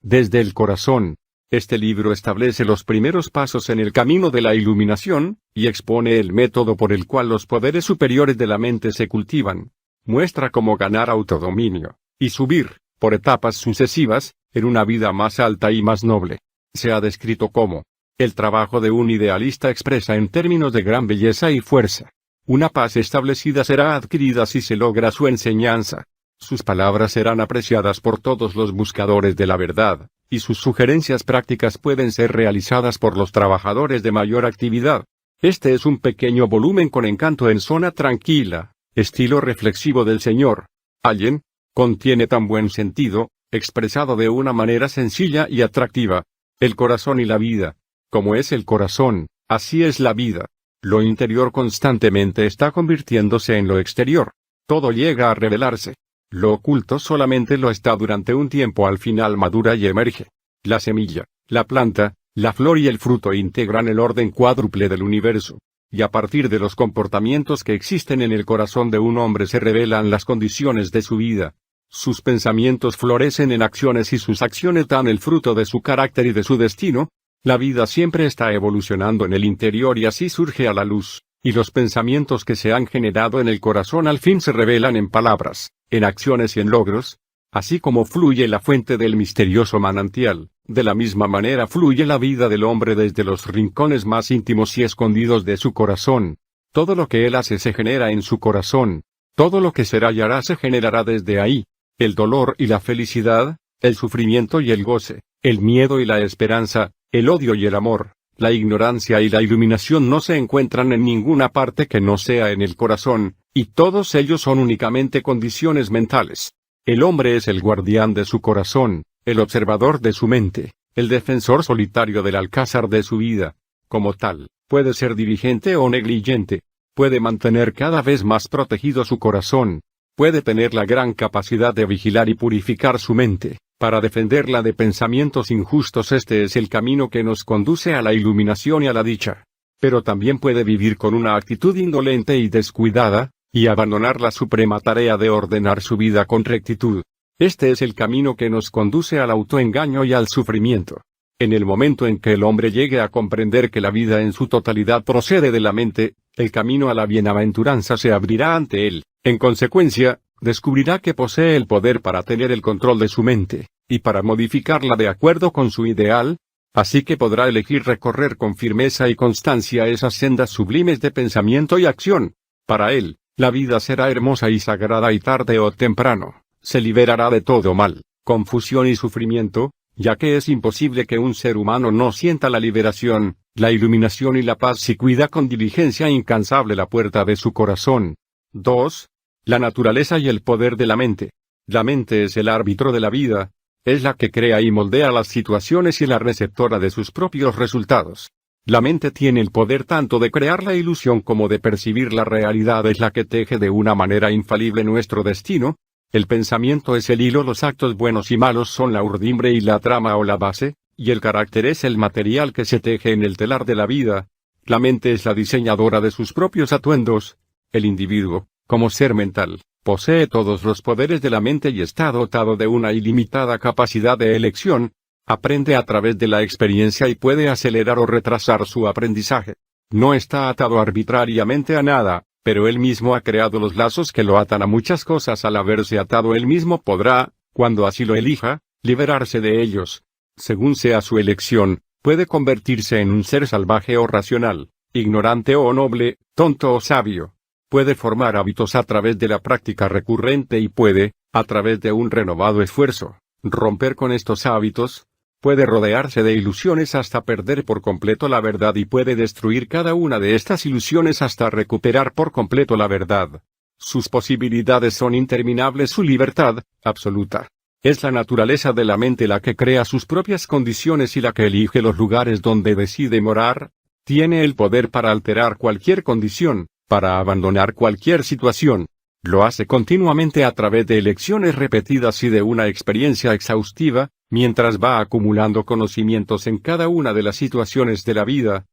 desde el corazón. Este libro establece los primeros pasos en el camino de la iluminación, y expone el método por el cual los poderes superiores de la mente se cultivan. Muestra cómo ganar autodominio, y subir, por etapas sucesivas, en una vida más alta y más noble. Se ha descrito como el trabajo de un idealista expresa en términos de gran belleza y fuerza. Una paz establecida será adquirida si se logra su enseñanza. Sus palabras serán apreciadas por todos los buscadores de la verdad, y sus sugerencias prácticas pueden ser realizadas por los trabajadores de mayor actividad. Este es un pequeño volumen con encanto en zona tranquila, estilo reflexivo del Señor. Allen, contiene tan buen sentido, expresado de una manera sencilla y atractiva. El corazón y la vida. Como es el corazón, así es la vida. Lo interior constantemente está convirtiéndose en lo exterior. Todo llega a revelarse. Lo oculto solamente lo está durante un tiempo, al final madura y emerge. La semilla, la planta, la flor y el fruto integran el orden cuádruple del universo. Y a partir de los comportamientos que existen en el corazón de un hombre se revelan las condiciones de su vida. Sus pensamientos florecen en acciones y sus acciones dan el fruto de su carácter y de su destino. La vida siempre está evolucionando en el interior y así surge a la luz, y los pensamientos que se han generado en el corazón al fin se revelan en palabras, en acciones y en logros. Así como fluye la fuente del misterioso manantial, de la misma manera fluye la vida del hombre desde los rincones más íntimos y escondidos de su corazón. Todo lo que él hace se genera en su corazón. Todo lo que será y hará se generará desde ahí. El dolor y la felicidad, el sufrimiento y el goce, el miedo y la esperanza, el odio y el amor, la ignorancia y la iluminación no se encuentran en ninguna parte que no sea en el corazón, y todos ellos son únicamente condiciones mentales. El hombre es el guardián de su corazón, el observador de su mente, el defensor solitario del alcázar de su vida. Como tal, puede ser diligente o negligente, puede mantener cada vez más protegido su corazón, puede tener la gran capacidad de vigilar y purificar su mente, para defenderla de pensamientos injustos. Este es el camino que nos conduce a la iluminación y a la dicha. Pero también puede vivir con una actitud indolente y descuidada, y abandonar la suprema tarea de ordenar su vida con rectitud. Este es el camino que nos conduce al autoengaño y al sufrimiento. En el momento en que el hombre llegue a comprender que la vida en su totalidad procede de la mente, el camino a la bienaventuranza se abrirá ante él. En consecuencia, descubrirá que posee el poder para tener el control de su mente, y para modificarla de acuerdo con su ideal, así que podrá elegir recorrer con firmeza y constancia esas sendas sublimes de pensamiento y acción. Para él, la vida será hermosa y sagrada y tarde o temprano, se liberará de todo mal, confusión y sufrimiento, ya que es imposible que un ser humano no sienta la liberación, la iluminación y la paz si cuida con diligencia incansable la puerta de su corazón. 2. La naturaleza y el poder de la mente. La mente es el árbitro de la vida, es la que crea y moldea las situaciones y la receptora de sus propios resultados. La mente tiene el poder tanto de crear la ilusión como de percibir la realidad. Es la que teje de una manera infalible nuestro destino. El pensamiento es el hilo, los actos buenos y malos son la urdimbre y la trama o la base, y el carácter es el material que se teje en el telar de la vida. La mente es la diseñadora de sus propios atuendos. El individuo, como ser mental, posee todos los poderes de la mente y está dotado de una ilimitada capacidad de elección. Aprende a través de la experiencia y puede acelerar o retrasar su aprendizaje. No está atado arbitrariamente a nada, pero él mismo ha creado los lazos que lo atan a muchas cosas. Al haberse atado él mismo podrá, cuando así lo elija, liberarse de ellos. Según sea su elección, puede convertirse en un ser salvaje o racional, ignorante o noble, tonto o sabio. Puede formar hábitos a través de la práctica recurrente y puede, a través de un renovado esfuerzo, romper con estos hábitos. Puede rodearse de ilusiones hasta perder por completo la verdad y puede destruir cada una de estas ilusiones hasta recuperar por completo la verdad. Sus posibilidades son interminables, su libertad, absoluta. Es la naturaleza de la mente la que crea sus propias condiciones y la que elige los lugares donde decide morar. Tiene el poder para alterar cualquier condición, para abandonar cualquier situación. Lo hace continuamente a través de elecciones repetidas y de una experiencia exhaustiva, mientras va acumulando conocimientos en cada una de las situaciones de la vida.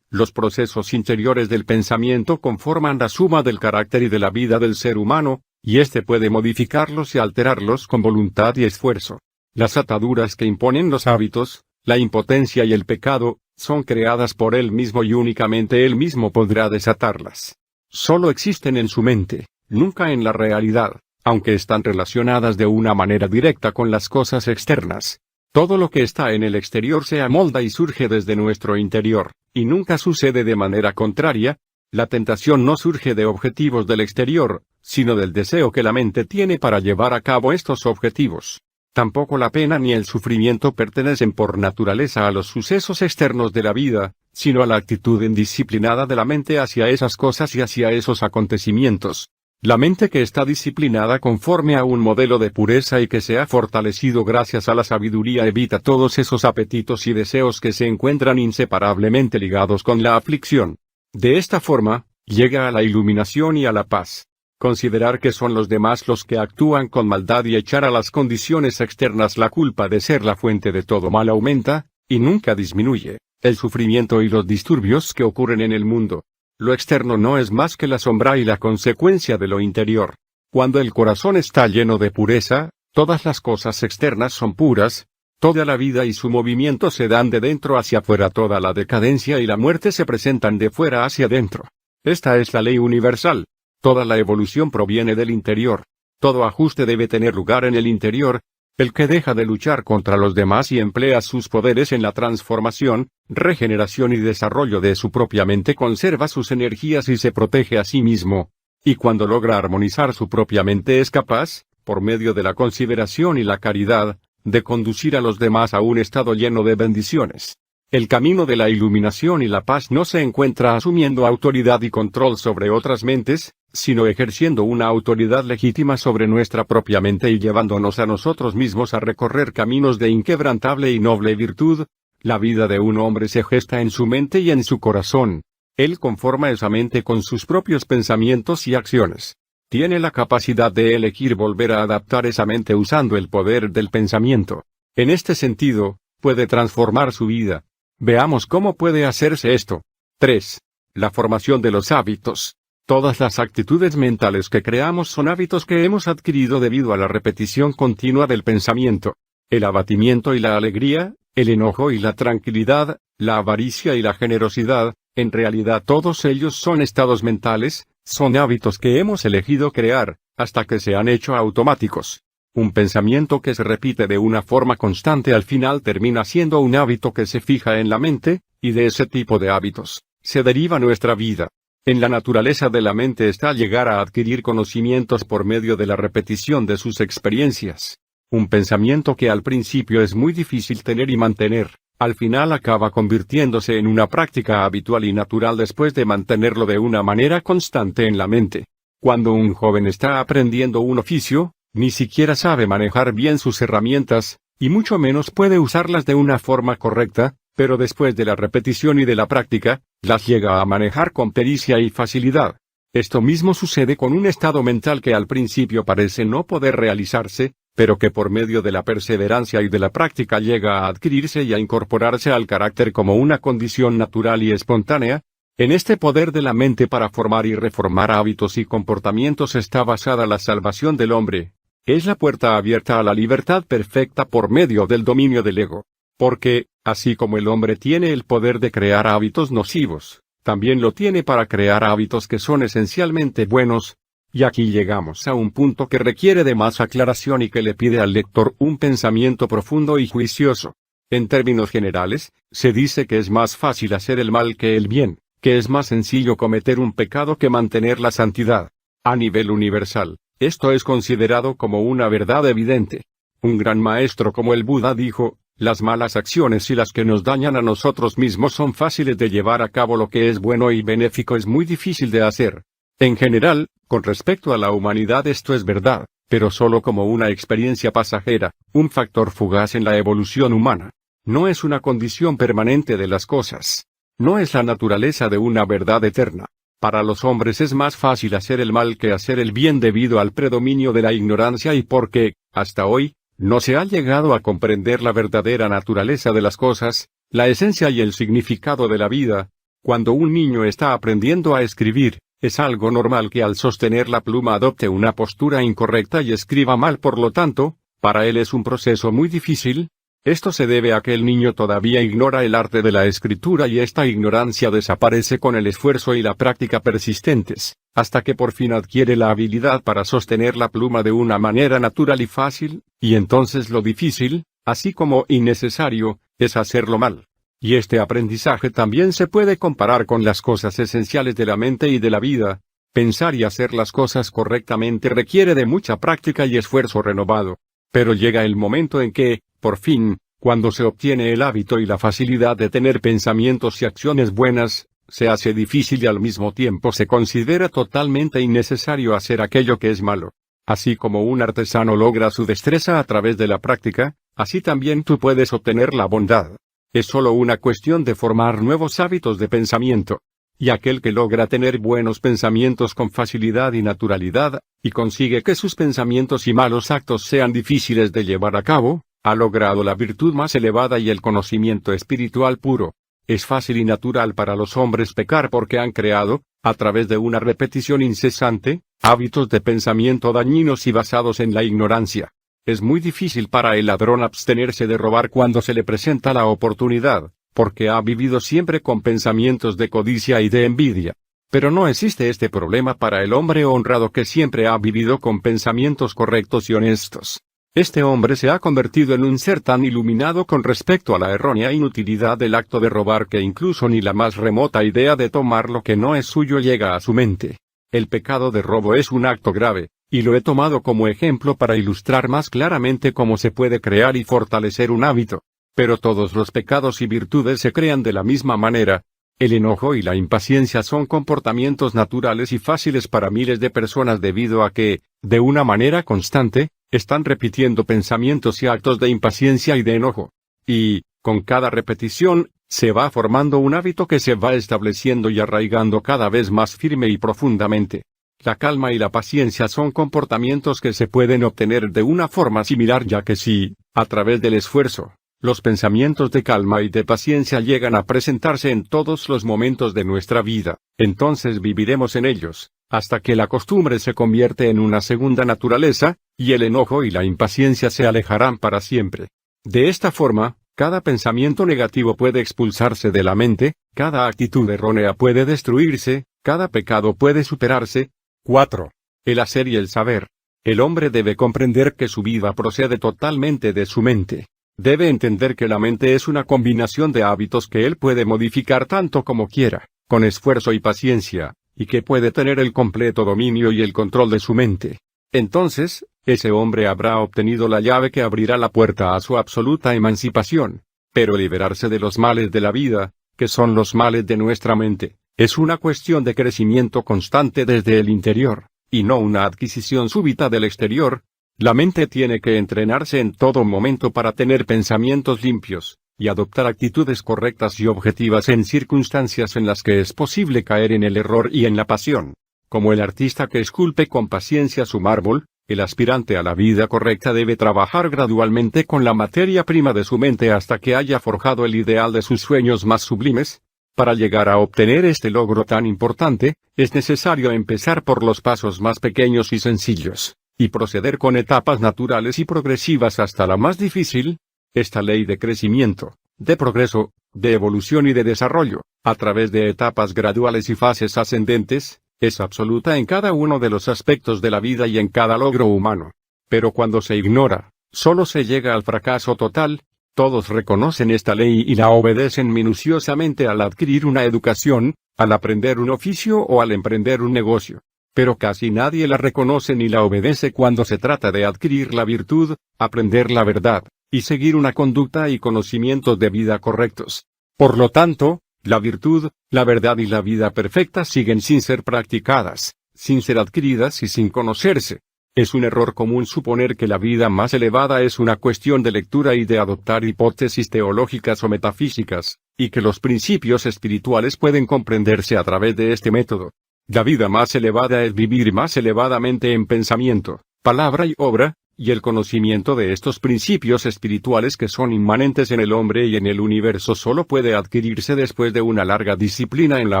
Los procesos interiores del pensamiento conforman la suma del carácter y de la vida del ser humano, y éste puede modificarlos y alterarlos con voluntad y esfuerzo. Las ataduras que imponen los hábitos, la impotencia y el pecado, son creadas por Él mismo y únicamente Él mismo podrá desatarlas. Solo existen en su mente, nunca en la realidad, aunque están relacionadas de una manera directa con las cosas externas. Todo lo que está en el exterior se amolda y surge desde nuestro interior, y nunca sucede de manera contraria. La tentación no surge de objetivos del exterior, sino del deseo que la mente tiene para llevar a cabo estos objetivos. Tampoco la pena ni el sufrimiento pertenecen por naturaleza a los sucesos externos de la vida, sino a la actitud indisciplinada de la mente hacia esas cosas y hacia esos acontecimientos. La mente que está disciplinada conforme a un modelo de pureza y que se ha fortalecido gracias a la sabiduría evita todos esos apetitos y deseos que se encuentran inseparablemente ligados con la aflicción. De esta forma, llega a la iluminación y a la paz. Considerar que son los demás los que actúan con maldad y echar a las condiciones externas la culpa de ser la fuente de todo mal aumenta, y nunca disminuye, el sufrimiento y los disturbios que ocurren en el mundo. Lo externo no es más que la sombra y la consecuencia de lo interior. Cuando el corazón está lleno de pureza, todas las cosas externas son puras, toda la vida y su movimiento se dan de dentro hacia afuera, toda la decadencia y la muerte se presentan de fuera hacia adentro. Esta es la ley universal. Toda la evolución proviene del interior. Todo ajuste debe tener lugar en el interior. El que deja de luchar contra los demás y emplea sus poderes en la transformación, regeneración y desarrollo de su propia mente conserva sus energías y se protege a sí mismo. Y cuando logra armonizar su propia mente es capaz, por medio de la consideración y la caridad, de conducir a los demás a un estado lleno de bendiciones. El camino de la iluminación y la paz no se encuentra asumiendo autoridad y control sobre otras mentes, sino ejerciendo una autoridad legítima sobre nuestra propia mente y llevándonos a nosotros mismos a recorrer caminos de inquebrantable y noble virtud. La vida de un hombre se gesta en su mente y en su corazón. Él conforma esa mente con sus propios pensamientos y acciones. Tiene la capacidad de elegir volver a adaptar esa mente usando el poder del pensamiento. En este sentido, puede transformar su vida. Veamos cómo puede hacerse esto. 3. La formación de los hábitos. Todas las actitudes mentales que creamos son hábitos que hemos adquirido debido a la repetición continua del pensamiento. El abatimiento y la alegría, el enojo y la tranquilidad, la avaricia y la generosidad, en realidad todos ellos son estados mentales, son hábitos que hemos elegido crear, hasta que se han hecho automáticos. Un pensamiento que se repite de una forma constante al final termina siendo un hábito que se fija en la mente, y de ese tipo de hábitos se deriva nuestra vida. En la naturaleza de la mente está llegar a adquirir conocimientos por medio de la repetición de sus experiencias. Un pensamiento que al principio es muy difícil tener y mantener, al final acaba convirtiéndose en una práctica habitual y natural después de mantenerlo de una manera constante en la mente. Cuando un joven está aprendiendo un oficio, ni siquiera sabe manejar bien sus herramientas, y mucho menos puede usarlas de una forma correcta, pero después de la repetición y de la práctica, las llega a manejar con pericia y facilidad. Esto mismo sucede con un estado mental que al principio parece no poder realizarse, pero que por medio de la perseverancia y de la práctica llega a adquirirse y a incorporarse al carácter como una condición natural y espontánea. En este poder de la mente para formar y reformar hábitos y comportamientos está basada la salvación del hombre. Es la puerta abierta a la libertad perfecta por medio del dominio del ego. Porque, así como el hombre tiene el poder de crear hábitos nocivos, también lo tiene para crear hábitos que son esencialmente buenos. Y aquí llegamos a un punto que requiere de más aclaración y que le pide al lector un pensamiento profundo y juicioso. En términos generales, se dice que es más fácil hacer el mal que el bien, que es más sencillo cometer un pecado que mantener la santidad. A nivel universal, esto es considerado como una verdad evidente. Un gran maestro como el Buda dijo, las malas acciones y las que nos dañan a nosotros mismos son fáciles de llevar a cabo, lo que es bueno y benéfico es muy difícil de hacer. En general, con respecto a la humanidad esto es verdad, pero solo como una experiencia pasajera, un factor fugaz en la evolución humana. No es una condición permanente de las cosas. No es la naturaleza de una verdad eterna. Para los hombres es más fácil hacer el mal que hacer el bien debido al predominio de la ignorancia y porque, hasta hoy, no se ha llegado a comprender la verdadera naturaleza de las cosas, la esencia y el significado de la vida. Cuando un niño está aprendiendo a escribir, es algo normal que al sostener la pluma adopte una postura incorrecta y escriba mal. Por lo tanto, Para él es un proceso muy difícil. Esto se debe a que el niño todavía ignora el arte de la escritura y esta ignorancia desaparece con el esfuerzo y la práctica persistentes, hasta que por fin adquiere la habilidad para sostener la pluma de una manera natural y fácil, y entonces lo difícil, así como innecesario, es hacerlo mal. Y este aprendizaje también se puede comparar con las cosas esenciales de la mente y de la vida. Pensar y hacer las cosas correctamente requiere de mucha práctica y esfuerzo renovado. Pero llega el momento en que, por fin, cuando se obtiene el hábito y la facilidad de tener pensamientos y acciones buenas, se hace difícil y al mismo tiempo se considera totalmente innecesario hacer aquello que es malo. Así como un artesano logra su destreza a través de la práctica, así también tú puedes obtener la bondad. Es solo una cuestión de formar nuevos hábitos de pensamiento. Y aquel que logra tener buenos pensamientos con facilidad y naturalidad, y consigue que sus pensamientos y malos actos sean difíciles de llevar a cabo, ha logrado la virtud más elevada y el conocimiento espiritual puro. Es fácil y natural para los hombres pecar porque han creado, a través de una repetición incesante, hábitos de pensamiento dañinos y basados en la ignorancia. Es muy difícil para el ladrón abstenerse de robar cuando se le presenta la oportunidad, porque ha vivido siempre con pensamientos de codicia y de envidia. Pero no existe este problema para el hombre honrado que siempre ha vivido con pensamientos correctos y honestos. Este hombre se ha convertido en un ser tan iluminado con respecto a la errónea inutilidad del acto de robar que incluso ni la más remota idea de tomar lo que no es suyo llega a su mente. El pecado de robo es un acto grave, y lo he tomado como ejemplo para ilustrar más claramente cómo se puede crear y fortalecer un hábito. Pero todos los pecados y virtudes se crean de la misma manera. El enojo y la impaciencia son comportamientos naturales y fáciles para miles de personas debido a que, de una manera constante, están repitiendo pensamientos y actos de impaciencia y de enojo. Y, con cada repetición, se va formando un hábito que se va estableciendo y arraigando cada vez más firme y profundamente. La calma y la paciencia son comportamientos que se pueden obtener de una forma similar ya que si, a través del esfuerzo, los pensamientos de calma y de paciencia llegan a presentarse en todos los momentos de nuestra vida, entonces viviremos en ellos, hasta que la costumbre se convierte en una segunda naturaleza, y el enojo y la impaciencia se alejarán para siempre. De esta forma, cada pensamiento negativo puede expulsarse de la mente, cada actitud errónea puede destruirse, cada pecado puede superarse. 4. El hacer y el saber. El hombre debe comprender que su vida procede totalmente de su mente. Debe entender que la mente es una combinación de hábitos que él puede modificar tanto como quiera, con esfuerzo y paciencia, y que puede tener el completo dominio y el control de su mente. Entonces, ese hombre habrá obtenido la llave que abrirá la puerta a su absoluta emancipación. Pero liberarse de los males de la vida, que son los males de nuestra mente, es una cuestión de crecimiento constante desde el interior, y no una adquisición súbita del exterior. La mente tiene que entrenarse en todo momento para tener pensamientos limpios, y adoptar actitudes correctas y objetivas en circunstancias en las que es posible caer en el error y en la pasión. Como el artista que esculpe con paciencia su mármol, el aspirante a la vida correcta debe trabajar gradualmente con la materia prima de su mente hasta que haya forjado el ideal de sus sueños más sublimes. Para llegar a obtener este logro tan importante, es necesario empezar por los pasos más pequeños y sencillos, y proceder con etapas naturales y progresivas hasta la más difícil. Esta ley de crecimiento, de progreso, de evolución y de desarrollo, a través de etapas graduales y fases ascendentes, es absoluta en cada uno de los aspectos de la vida y en cada logro humano. Pero cuando se ignora, solo se llega al fracaso total. Todos reconocen esta ley y la obedecen minuciosamente al adquirir una educación, al aprender un oficio o al emprender un negocio. Pero casi nadie la reconoce ni la obedece cuando se trata de adquirir la virtud, aprender la verdad, y seguir una conducta y conocimientos de vida correctos. Por lo tanto, la virtud, la verdad y la vida perfecta siguen sin ser practicadas, sin ser adquiridas y sin conocerse. Es un error común suponer que la vida más elevada es una cuestión de lectura y de adoptar hipótesis teológicas o metafísicas, y que los principios espirituales pueden comprenderse a través de este método. La vida más elevada es vivir más elevadamente en pensamiento, palabra y obra, y el conocimiento de estos principios espirituales que son inmanentes en el hombre y en el universo solo puede adquirirse después de una larga disciplina en la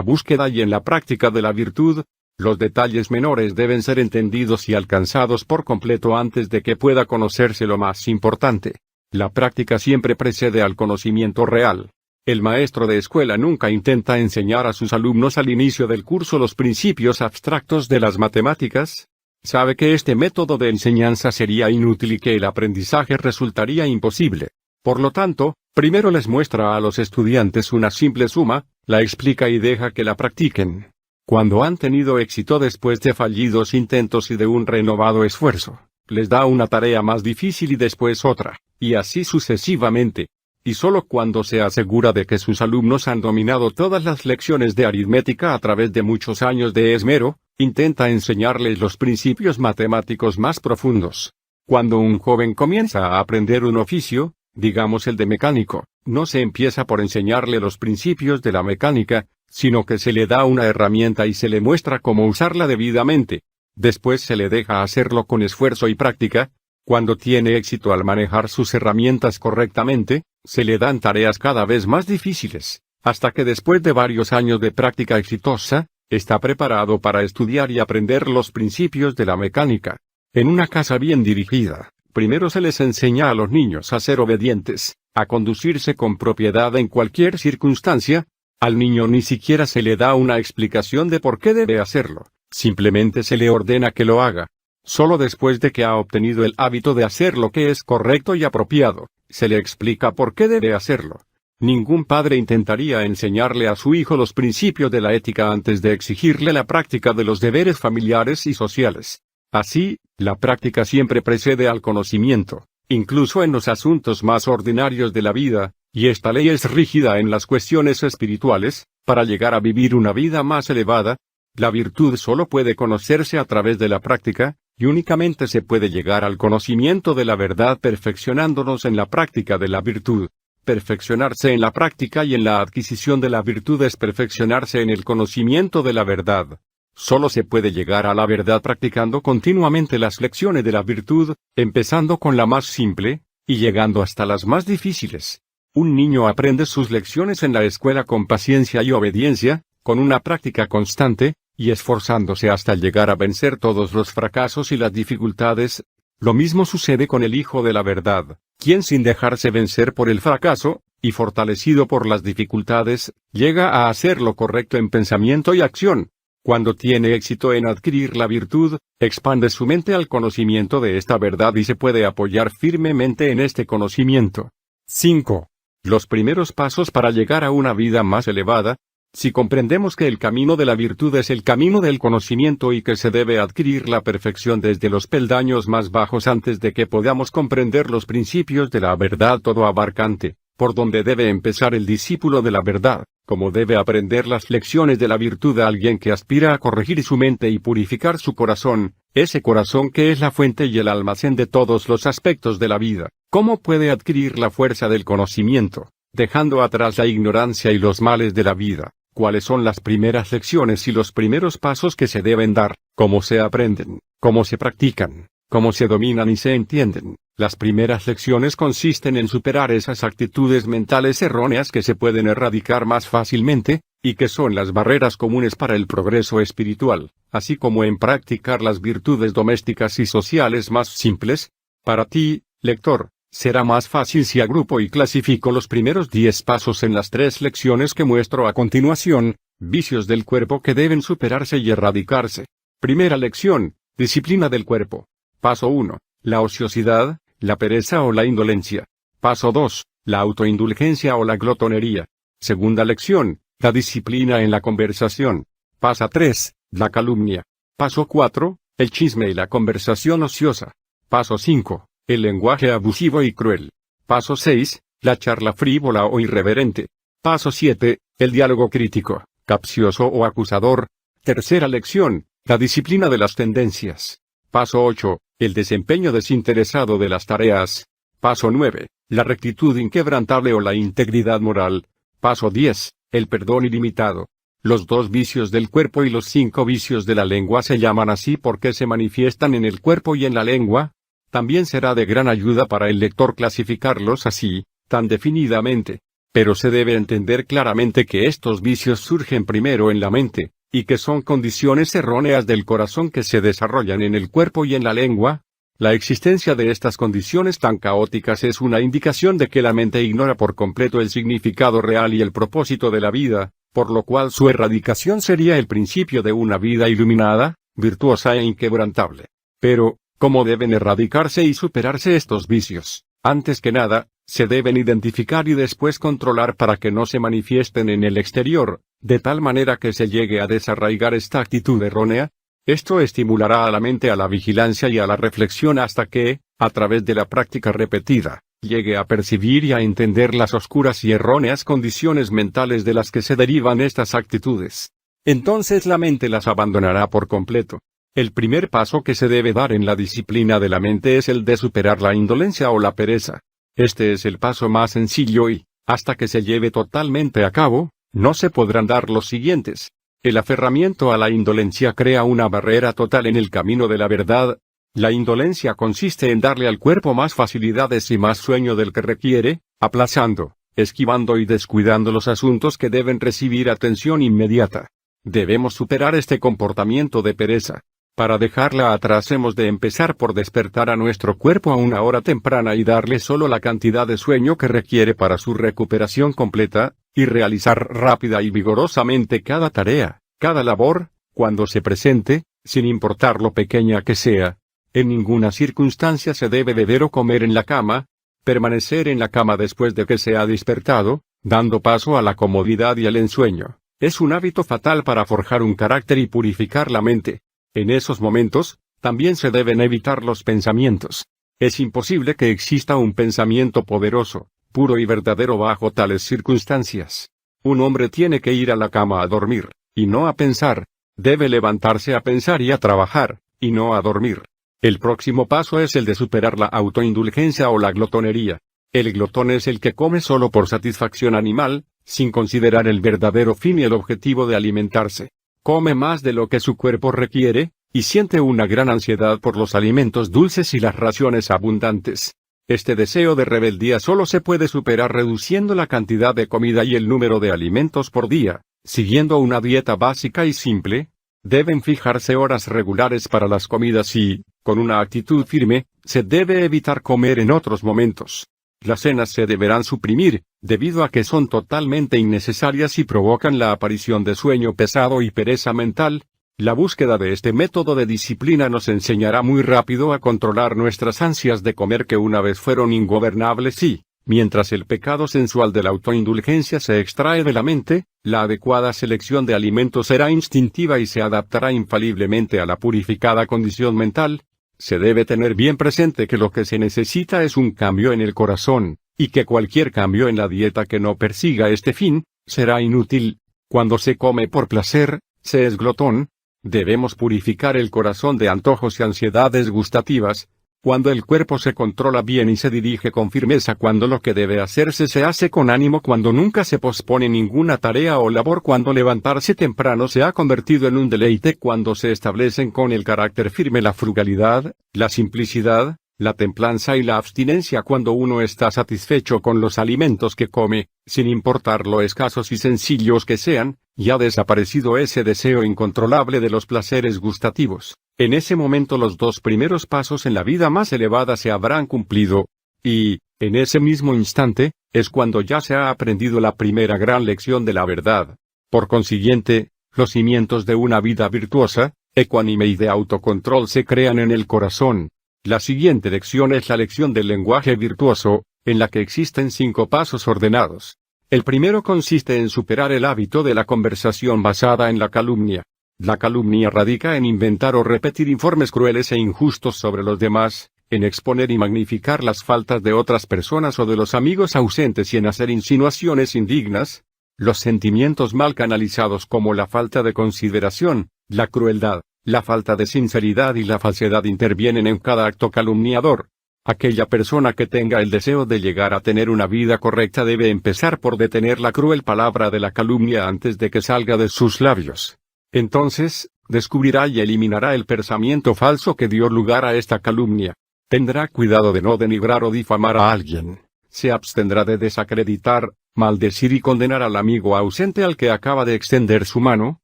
búsqueda y en la práctica de la virtud. Los detalles menores deben ser entendidos y alcanzados por completo antes de que pueda conocerse lo más importante. La práctica siempre precede al conocimiento real. El maestro de escuela nunca intenta enseñar a sus alumnos al inicio del curso los principios abstractos de las matemáticas. Sabe que este método de enseñanza sería inútil y que el aprendizaje resultaría imposible. Por lo tanto, primero les muestra a los estudiantes una simple suma, la explica y deja que la practiquen. Cuando han tenido éxito después de fallidos intentos y de un renovado esfuerzo, les da una tarea más difícil y después otra, y así sucesivamente. Y solo cuando se asegura de que sus alumnos han dominado todas las lecciones de aritmética a través de muchos años de esmero, intenta enseñarles los principios matemáticos más profundos. Cuando un joven comienza a aprender un oficio, digamos el de mecánico, no se empieza por enseñarle los principios de la mecánica, sino que se le da una herramienta y se le muestra cómo usarla debidamente. Después se le deja hacerlo con esfuerzo y práctica. Cuando tiene éxito al manejar sus herramientas correctamente, se le dan tareas cada vez más difíciles, hasta que después de varios años de práctica exitosa, está preparado para estudiar y aprender los principios de la mecánica. En una casa bien dirigida, primero se les enseña a los niños a ser obedientes, a conducirse con propiedad en cualquier circunstancia. Al niño ni siquiera se le da una explicación de por qué debe hacerlo, simplemente se le ordena que lo haga. Solo después de que ha obtenido el hábito de hacer lo que es correcto y apropiado, se le explica por qué debe hacerlo. Ningún padre intentaría enseñarle a su hijo los principios de la ética antes de exigirle la práctica de los deberes familiares y sociales. Así, la práctica siempre precede al conocimiento, incluso en los asuntos más ordinarios de la vida, y esta ley es rígida en las cuestiones espirituales. Para llegar a vivir una vida más elevada, la virtud solo puede conocerse a través de la práctica, y únicamente se puede llegar al conocimiento de la verdad perfeccionándonos en la práctica de la virtud. Perfeccionarse en la práctica y en la adquisición de la virtud es perfeccionarse en el conocimiento de la verdad. Solo se puede llegar a la verdad practicando continuamente las lecciones de la virtud, empezando con la más simple, y llegando hasta las más difíciles. Un niño aprende sus lecciones en la escuela con paciencia y obediencia, con una práctica constante, y esforzándose hasta llegar a vencer todos los fracasos y las dificultades. Lo mismo sucede con el Hijo de la Verdad, quien sin dejarse vencer por el fracaso, y fortalecido por las dificultades, llega a hacer lo correcto en pensamiento y acción. Cuando tiene éxito en adquirir la virtud, expande su mente al conocimiento de esta verdad y se puede apoyar firmemente en este conocimiento. 5. Los primeros pasos para llegar a una vida más elevada. Si comprendemos que el camino de la virtud es el camino del conocimiento y que se debe adquirir la perfección desde los peldaños más bajos antes de que podamos comprender los principios de la verdad todo abarcante, por donde debe empezar el discípulo de la verdad, como debe aprender las lecciones de la virtud a alguien que aspira a corregir su mente y purificar su corazón, ese corazón que es la fuente y el almacén de todos los aspectos de la vida. ¿Cómo puede adquirir la fuerza del conocimiento, dejando atrás la ignorancia y los males de la vida? ¿Cuáles son las primeras lecciones y los primeros pasos que se deben dar? ¿Cómo se aprenden? ¿Cómo se practican? ¿Cómo se dominan y se entienden? Las primeras lecciones consisten en superar esas actitudes mentales erróneas que se pueden erradicar más fácilmente, y que son las barreras comunes para el progreso espiritual, así como en practicar las virtudes domésticas y sociales más simples. Para ti, lector, será más fácil si agrupo y clasifico los primeros 10 pasos en las 3 lecciones que muestro a continuación, vicios del cuerpo que deben superarse y erradicarse. Primera lección, disciplina del cuerpo. Paso 1, la ociosidad, la pereza o la indolencia. Paso 2, la autoindulgencia o la glotonería. Segunda lección, la disciplina en la conversación. Paso 3, la calumnia. Paso 4, el chisme y la conversación ociosa. Paso 5, el lenguaje abusivo y cruel. Paso 6, la charla frívola o irreverente. Paso 7, el diálogo crítico, capcioso o acusador. Tercera lección, la disciplina de las tendencias. Paso 8, el desempeño desinteresado de las tareas. Paso 9, la rectitud inquebrantable o la integridad moral. Paso 10, el perdón ilimitado. Los 2 vicios del cuerpo y los 5 vicios de la lengua se llaman así porque se manifiestan en el cuerpo y en la lengua. También será de gran ayuda para el lector clasificarlos así, tan definidamente. Pero se debe entender claramente que estos vicios surgen primero en la mente, y que son condiciones erróneas del corazón que se desarrollan en el cuerpo y en la lengua. La existencia de estas condiciones tan caóticas es una indicación de que la mente ignora por completo el significado real y el propósito de la vida, por lo cual su erradicación sería el principio de una vida iluminada, virtuosa e inquebrantable. Pero, ¿cómo deben erradicarse y superarse estos vicios? Antes que nada, se deben identificar y después controlar para que no se manifiesten en el exterior, de tal manera que se llegue a desarraigar esta actitud errónea. Esto estimulará a la mente a la vigilancia y a la reflexión hasta que, a través de la práctica repetida, llegue a percibir y a entender las oscuras y erróneas condiciones mentales de las que se derivan estas actitudes. Entonces la mente las abandonará por completo. El primer paso que se debe dar en la disciplina de la mente es el de superar la indolencia o la pereza. Este es el paso más sencillo y, hasta que se lleve totalmente a cabo, no se podrán dar los siguientes. El aferramiento a la indolencia crea una barrera total en el camino de la verdad. La indolencia consiste en darle al cuerpo más facilidades y más sueño del que requiere, aplazando, esquivando y descuidando los asuntos que deben recibir atención inmediata. Debemos superar este comportamiento de pereza. Para dejarla atrás hemos de empezar por despertar a nuestro cuerpo a una hora temprana y darle solo la cantidad de sueño que requiere para su recuperación completa, y realizar rápida y vigorosamente cada tarea, cada labor, cuando se presente, sin importar lo pequeña que sea. En ninguna circunstancia se debe beber o comer en la cama, permanecer en la cama después de que se ha despertado, dando paso a la comodidad y al ensueño. Es un hábito fatal para forjar un carácter y purificar la mente. En esos momentos, también se deben evitar los pensamientos. Es imposible que exista un pensamiento poderoso, puro y verdadero bajo tales circunstancias. Un hombre tiene que ir a la cama a dormir, y no a pensar. Debe levantarse a pensar y a trabajar, y no a dormir. El próximo paso es el de superar la autoindulgencia o la glotonería. El glotón es el que come solo por satisfacción animal, sin considerar el verdadero fin y el objetivo de alimentarse. Come más de lo que su cuerpo requiere, y siente una gran ansiedad por los alimentos dulces y las raciones abundantes. Este deseo de rebeldía solo se puede superar reduciendo la cantidad de comida y el número de alimentos por día, siguiendo una dieta básica y simple. Deben fijarse horas regulares para las comidas y, con una actitud firme, se debe evitar comer en otros momentos. Las cenas se deberán suprimir, debido a que son totalmente innecesarias y provocan la aparición de sueño pesado y pereza mental. La búsqueda de este método de disciplina nos enseñará muy rápido a controlar nuestras ansias de comer que una vez fueron ingobernables y, mientras el pecado sensual de la autoindulgencia se extrae de la mente, la adecuada selección de alimentos será instintiva y se adaptará infaliblemente a la purificada condición mental. Se debe tener bien presente que lo que se necesita es un cambio en el corazón, y que cualquier cambio en la dieta que no persiga este fin, será inútil. Cuando se come por placer, se es glotón. Debemos purificar el corazón de antojos y ansiedades gustativas. Cuando el cuerpo se controla bien y se dirige con firmeza, cuando lo que debe hacerse se hace con ánimo, cuando nunca se pospone ninguna tarea o labor, cuando levantarse temprano se ha convertido en un deleite, cuando se establecen con el carácter firme la frugalidad, la simplicidad, la templanza y la abstinencia, cuando uno está satisfecho con los alimentos que come, sin importar lo escasos y sencillos que sean, y ha desaparecido ese deseo incontrolable de los placeres gustativos. En ese momento los dos primeros pasos en la vida más elevada se habrán cumplido, y, en ese mismo instante, es cuando ya se ha aprendido la primera gran lección de la verdad. Por consiguiente, los cimientos de una vida virtuosa, ecuánime y de autocontrol se crean en el corazón. La siguiente lección es la lección del lenguaje virtuoso, en la que existen 5 pasos ordenados. El primero consiste en superar el hábito de la conversación basada en la calumnia. La calumnia radica en inventar o repetir informes crueles e injustos sobre los demás, en exponer y magnificar las faltas de otras personas o de los amigos ausentes y en hacer insinuaciones indignas. Los sentimientos mal canalizados como la falta de consideración, la crueldad, la falta de sinceridad y la falsedad intervienen en cada acto calumniador. Aquella persona que tenga el deseo de llegar a tener una vida correcta debe empezar por detener la cruel palabra de la calumnia antes de que salga de sus labios. Entonces, descubrirá y eliminará el pensamiento falso que dio lugar a esta calumnia. Tendrá cuidado de no denigrar o difamar a alguien. Se abstendrá de desacreditar, maldecir y condenar al amigo ausente al que acaba de extender su mano.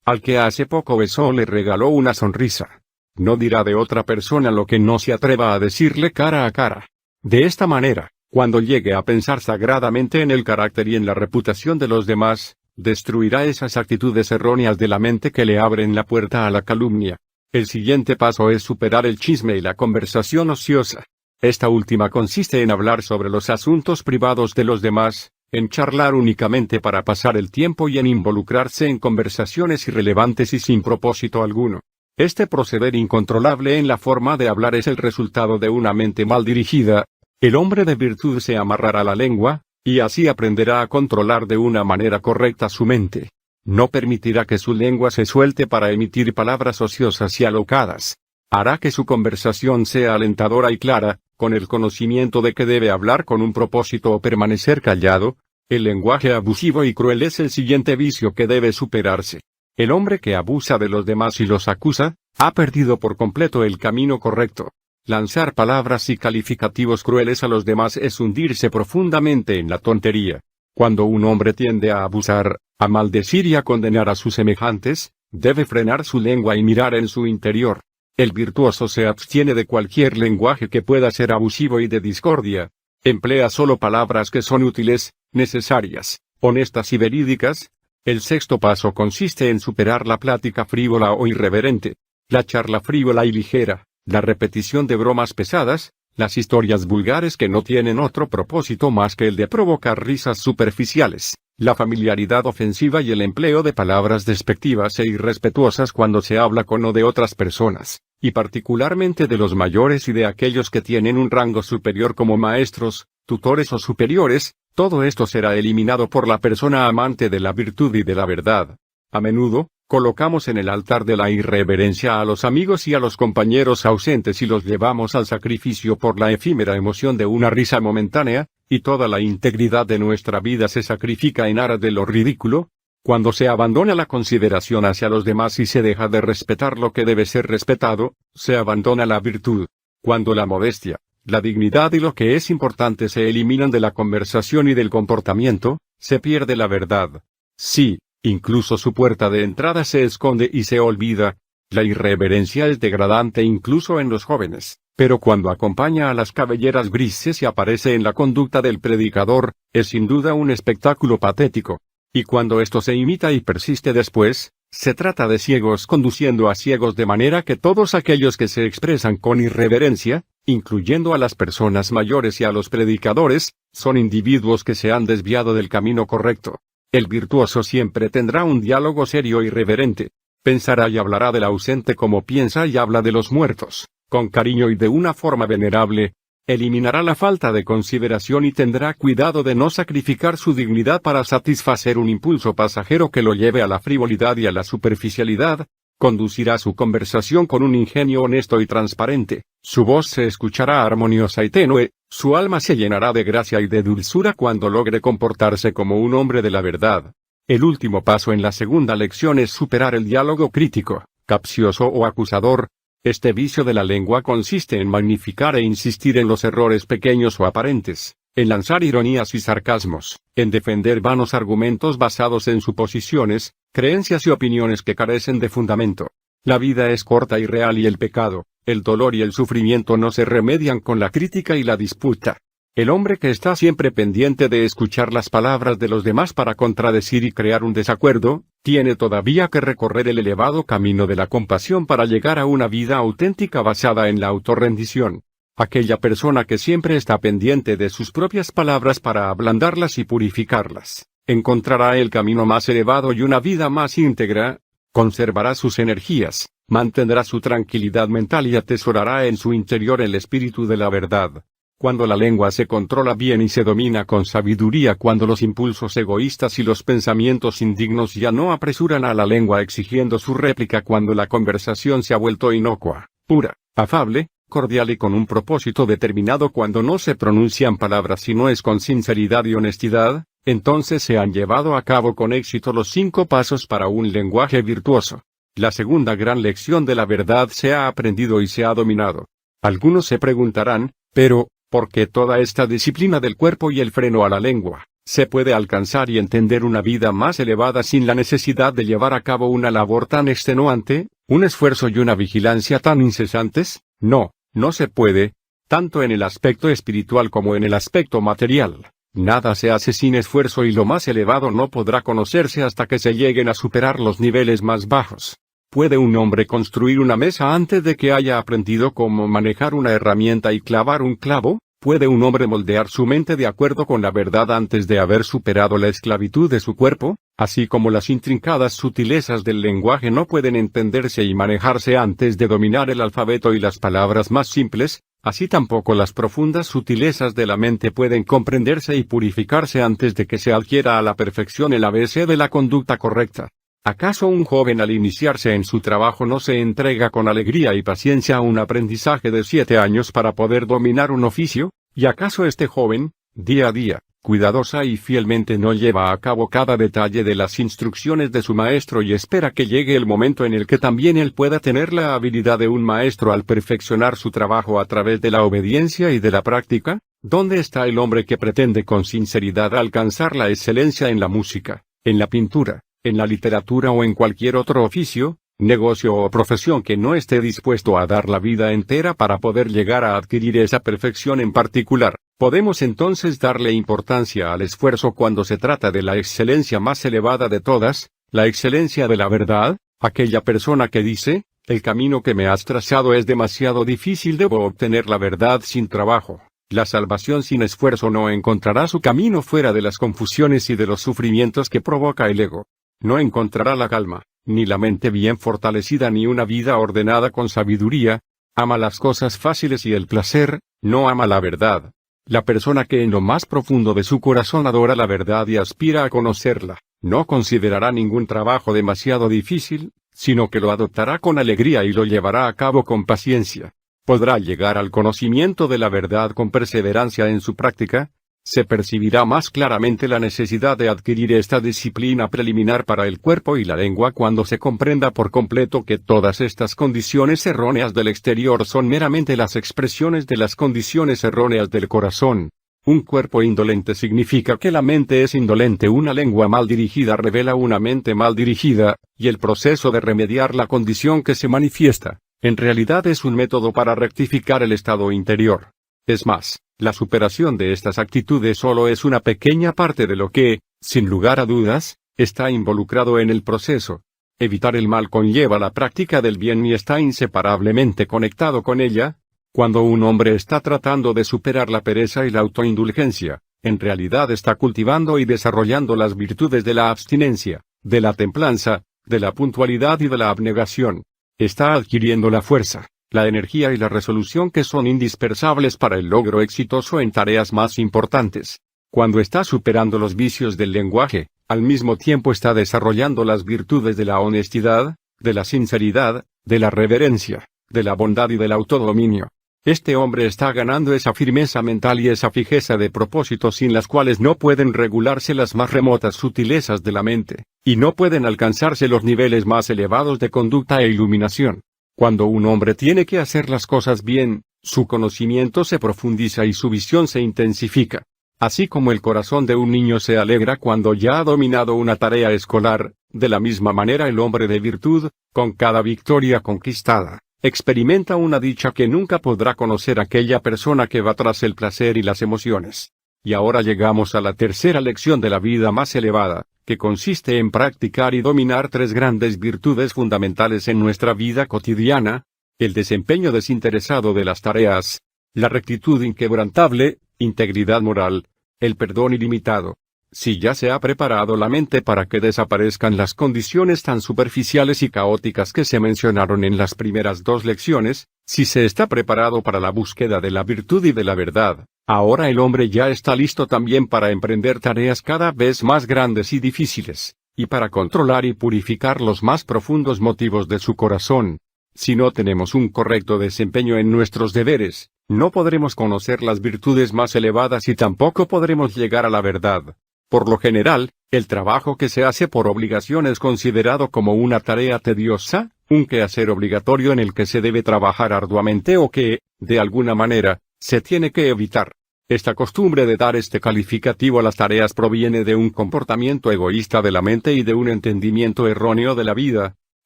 Al que hace poco besó le regaló una sonrisa. No dirá de otra persona lo que no se atreva a decirle cara a cara. De esta manera, cuando llegue a pensar sagradamente en el carácter y en la reputación de los demás, destruirá esas actitudes erróneas de la mente que le abren la puerta a la calumnia. El siguiente paso es superar el chisme y la conversación ociosa. Esta última consiste en hablar sobre los asuntos privados de los demás, en charlar únicamente para pasar el tiempo y en involucrarse en conversaciones irrelevantes y sin propósito alguno. Este proceder incontrolable en la forma de hablar es el resultado de una mente mal dirigida. El hombre de virtud se amarrará la lengua, y así aprenderá a controlar de una manera correcta su mente. No permitirá que su lengua se suelte para emitir palabras ociosas y alocadas. Hará que su conversación sea alentadora y clara, con el conocimiento de que debe hablar con un propósito o permanecer callado. El lenguaje abusivo y cruel es el siguiente vicio que debe superarse. El hombre que abusa de los demás y los acusa, ha perdido por completo el camino correcto. Lanzar palabras y calificativos crueles a los demás es hundirse profundamente en la tontería. Cuando un hombre tiende a abusar, a maldecir y a condenar a sus semejantes, debe frenar su lengua y mirar en su interior. El virtuoso se abstiene de cualquier lenguaje que pueda ser abusivo y de discordia. Emplea solo palabras que son útiles, necesarias, honestas y verídicas. El sexto paso consiste en superar la plática frívola o irreverente. La charla frívola y ligera, la repetición de bromas pesadas, las historias vulgares que no tienen otro propósito más que el de provocar risas superficiales, la familiaridad ofensiva y el empleo de palabras despectivas e irrespetuosas cuando se habla con o de otras personas, y particularmente de los mayores y de aquellos que tienen un rango superior como maestros, tutores o superiores, todo esto será eliminado por la persona amante de la virtud y de la verdad. A menudo, colocamos en el altar de la irreverencia a los amigos y a los compañeros ausentes y los llevamos al sacrificio por la efímera emoción de una risa momentánea, y toda la integridad de nuestra vida se sacrifica en aras de lo ridículo. Cuando se abandona la consideración hacia los demás y se deja de respetar lo que debe ser respetado, se abandona la virtud. Cuando la modestia, la dignidad y lo que es importante se eliminan de la conversación y del comportamiento, se pierde la verdad. Sí, incluso su puerta de entrada se esconde y se olvida. La irreverencia es degradante incluso en los jóvenes, pero cuando acompaña a las cabelleras grises y aparece en la conducta del predicador, es sin duda un espectáculo patético. Y cuando esto se imita y persiste después, se trata de ciegos conduciendo a ciegos de manera que todos aquellos que se expresan con irreverencia, incluyendo a las personas mayores y a los predicadores, son individuos que se han desviado del camino correcto. El virtuoso siempre tendrá un diálogo serio y reverente. Pensará y hablará del ausente como piensa y habla de los muertos, con cariño y de una forma venerable. Eliminará la falta de consideración y tendrá cuidado de no sacrificar su dignidad para satisfacer un impulso pasajero que lo lleve a la frivolidad y a la superficialidad. Conducirá su conversación con un ingenio honesto y transparente, su voz se escuchará armoniosa y tenue, su alma se llenará de gracia y de dulzura cuando logre comportarse como un hombre de la verdad. El último paso en la segunda lección es superar el diálogo crítico, capcioso o acusador. Este vicio de la lengua consiste en magnificar e insistir en los errores pequeños o aparentes, en lanzar ironías y sarcasmos, en defender vanos argumentos basados en suposiciones, creencias y opiniones que carecen de fundamento. La vida es corta y real y el pecado, el dolor y el sufrimiento no se remedian con la crítica y la disputa. El hombre que está siempre pendiente de escuchar las palabras de los demás para contradecir y crear un desacuerdo, tiene todavía que recorrer el elevado camino de la compasión para llegar a una vida auténtica basada en la autorrendición. Aquella persona que siempre está pendiente de sus propias palabras para ablandarlas y purificarlas, encontrará el camino más elevado y una vida más íntegra, conservará sus energías, mantendrá su tranquilidad mental y atesorará en su interior el espíritu de la verdad. Cuando la lengua se controla bien y se domina con sabiduría, cuando los impulsos egoístas y los pensamientos indignos ya no apresuran a la lengua exigiendo su réplica, cuando la conversación se ha vuelto inocua, pura, afable, cordial y con un propósito determinado, cuando no se pronuncian palabras sino es con sinceridad y honestidad, entonces se han llevado a cabo con éxito los 5 pasos para un lenguaje virtuoso. La segunda gran lección de la verdad se ha aprendido y se ha dominado. Algunos se preguntarán, pero, ¿por qué toda esta disciplina del cuerpo y el freno a la lengua? Se puede alcanzar y entender una vida más elevada sin la necesidad de llevar a cabo una labor tan extenuante, un esfuerzo y una vigilancia tan incesantes. No se puede, tanto en el aspecto espiritual como en el aspecto material. Nada se hace sin esfuerzo y lo más elevado no podrá conocerse hasta que se lleguen a superar los niveles más bajos. ¿Puede un hombre construir una mesa antes de que haya aprendido cómo manejar una herramienta y clavar un clavo? ¿Puede un hombre moldear su mente de acuerdo con la verdad antes de haber superado la esclavitud de su cuerpo? Así como las intrincadas sutilezas del lenguaje no pueden entenderse y manejarse antes de dominar el alfabeto y las palabras más simples, así tampoco las profundas sutilezas de la mente pueden comprenderse y purificarse antes de que se adquiera a la perfección el ABC de la conducta correcta. ¿Acaso un joven al iniciarse en su trabajo no se entrega con alegría y paciencia a un aprendizaje de 7 años para poder dominar un oficio? ¿Y acaso este joven, día a día, cuidadosa y fielmente no lleva a cabo cada detalle de las instrucciones de su maestro y espera que llegue el momento en el que también él pueda tener la habilidad de un maestro al perfeccionar su trabajo a través de la obediencia y de la práctica? ¿Dónde está el hombre que pretende con sinceridad alcanzar la excelencia en la música, en la pintura, en la literatura o en cualquier otro oficio, negocio o profesión que no esté dispuesto a dar la vida entera para poder llegar a adquirir esa perfección en particular? ¿Podemos entonces darle importancia al esfuerzo cuando se trata de la excelencia más elevada de todas, la excelencia de la verdad? Aquella persona que dice, el camino que me has trazado es demasiado difícil, debo obtener la verdad sin trabajo. La salvación sin esfuerzo no encontrará su camino fuera de las confusiones y de los sufrimientos que provoca el ego. No encontrará la calma, ni la mente bien fortalecida ni una vida ordenada con sabiduría. Ama las cosas fáciles y el placer, no ama la verdad. La persona que en lo más profundo de su corazón adora la verdad y aspira a conocerla, no considerará ningún trabajo demasiado difícil, sino que lo adoptará con alegría y lo llevará a cabo con paciencia. Podrá llegar al conocimiento de la verdad con perseverancia en su práctica. Se percibirá más claramente la necesidad de adquirir esta disciplina preliminar para el cuerpo y la lengua cuando se comprenda por completo que todas estas condiciones erróneas del exterior son meramente las expresiones de las condiciones erróneas del corazón. Un cuerpo indolente significa que la mente es indolente, una lengua mal dirigida revela una mente mal dirigida, y el proceso de remediar la condición que se manifiesta, en realidad es un método para rectificar el estado interior. Es más, la superación de estas actitudes solo es una pequeña parte de lo que, sin lugar a dudas, está involucrado en el proceso. Evitar el mal conlleva la práctica del bien y está inseparablemente conectado con ella. Cuando un hombre está tratando de superar la pereza y la autoindulgencia, en realidad está cultivando y desarrollando las virtudes de la abstinencia, de la templanza, de la puntualidad y de la abnegación. Está adquiriendo la fuerza, la energía y la resolución que son indispensables para el logro exitoso en tareas más importantes. Cuando está superando los vicios del lenguaje, al mismo tiempo está desarrollando las virtudes de la honestidad, de la sinceridad, de la reverencia, de la bondad y del autodominio. Este hombre está ganando esa firmeza mental y esa fijeza de propósito sin las cuales no pueden regularse las más remotas sutilezas de la mente, y no pueden alcanzarse los niveles más elevados de conducta e iluminación. Cuando un hombre tiene que hacer las cosas bien, su conocimiento se profundiza y su visión se intensifica. Así como el corazón de un niño se alegra cuando ya ha dominado una tarea escolar, de la misma manera el hombre de virtud, con cada victoria conquistada, experimenta una dicha que nunca podrá conocer aquella persona que va tras el placer y las emociones. Y ahora llegamos a la tercera lección de la vida más elevada, que consiste en practicar y dominar 3 grandes virtudes fundamentales en nuestra vida cotidiana: el desempeño desinteresado de las tareas, la rectitud inquebrantable, integridad moral, el perdón ilimitado. Si ya se ha preparado la mente para que desaparezcan las condiciones tan superficiales y caóticas que se mencionaron en las primeras 2 lecciones, si se está preparado para la búsqueda de la virtud y de la verdad, ahora el hombre ya está listo también para emprender tareas cada vez más grandes y difíciles, y para controlar y purificar los más profundos motivos de su corazón. Si no tenemos un correcto desempeño en nuestros deberes, no podremos conocer las virtudes más elevadas y tampoco podremos llegar a la verdad. Por lo general, el trabajo que se hace por obligación es considerado como una tarea tediosa, un quehacer obligatorio en el que se debe trabajar arduamente o que, de alguna manera, se tiene que evitar. Esta costumbre de dar este calificativo a las tareas proviene de un comportamiento egoísta de la mente y de un entendimiento erróneo de la vida.